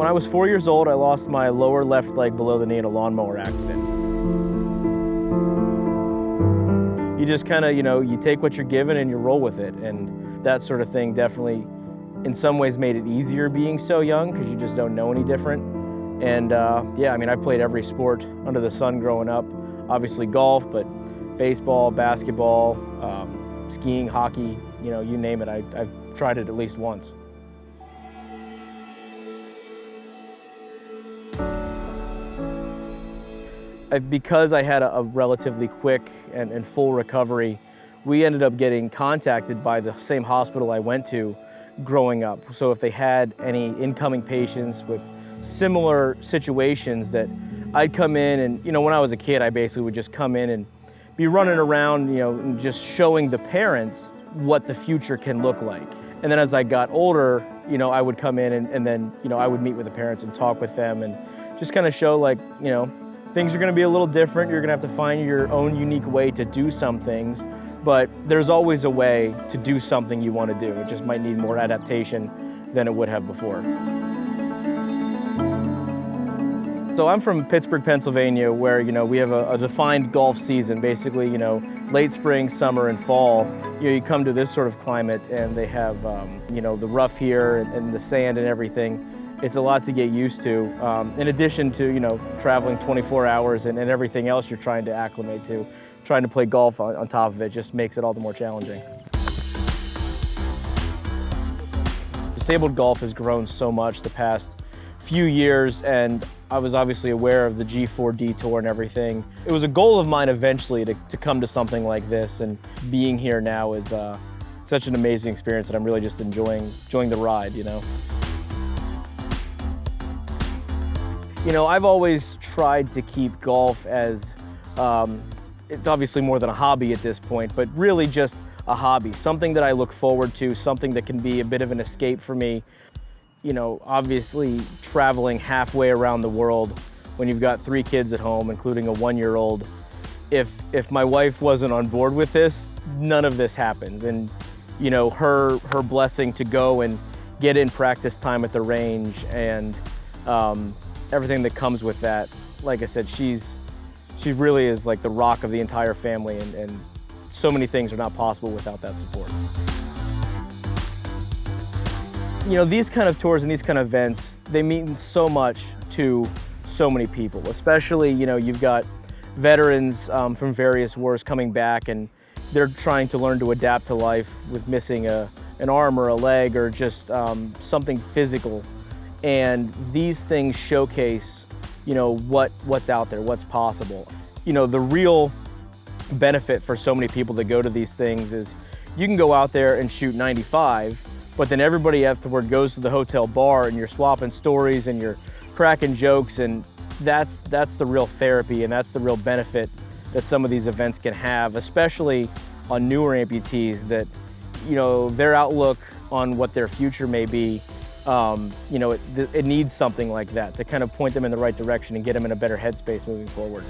When I was 4 years old, I lost my lower left leg below the knee in a lawnmower accident. You just kind of, you take what you're given and you roll with it. And that sort of thing definitely, in some ways, made it easier being so young because you just don't know any different. And yeah, I mean, I played every sport under the sun growing up. Obviously golf, but baseball, basketball, skiing, hockey, you name it. I've tried it at least once. Because I had a relatively quick and full recovery, we ended up getting contacted by the same hospital I went to growing up. So if they had any incoming patients with similar situations, that I'd come in and, when I was a kid, I basically would just come in and be running around, and just showing the parents what the future can look like. And then as I got older, I would come in and then, I would meet with the parents and talk with them and just kind of show things are going to be a little different. You're going to have to find your own unique way to do some things, but there's always a way to do something you want to do. It just might need more adaptation than it would have before. So I'm from Pittsburgh, Pennsylvania, where we have a defined golf season. Basically, late spring, summer, and fall. You come to this sort of climate, and they have the rough here and the sand and everything. It's a lot to get used to, in addition to, traveling 24 hours and everything else you're trying to acclimate to. Trying to play golf on top of it just makes it all the more challenging. Disabled golf has grown so much the past few years, and I was obviously aware of the G4D Tour and everything. It was a goal of mine eventually to come to something like this, and being here now is such an amazing experience that I'm really just enjoying the ride, I've always tried to keep golf as, it's obviously more than a hobby at this point, but really just a hobby, something that I look forward to, something that can be a bit of an escape for me. Obviously traveling halfway around the world when you've got 3 kids at home, including a 1-year-old. If my wife wasn't on board with this, none of this happens. And, her blessing to go and get in practice time at the range and, everything that comes with that. Like I said, she really is like the rock of the entire family, and so many things are not possible without that support. These kind of tours and these kind of events, they mean so much to so many people, especially, you've got veterans from various wars coming back, and they're trying to learn to adapt to life with missing an arm or a leg or just something physical. And these things showcase, what's out there, what's possible. The real benefit for so many people that go to these things is you can go out there and shoot 95, but then everybody afterward goes to the hotel bar and you're swapping stories and you're cracking jokes, and that's the real therapy, and that's the real benefit that some of these events can have, especially on newer amputees, that, their outlook on what their future may be, it needs something like that to kind of point them in the right direction and get them in a better headspace moving forward.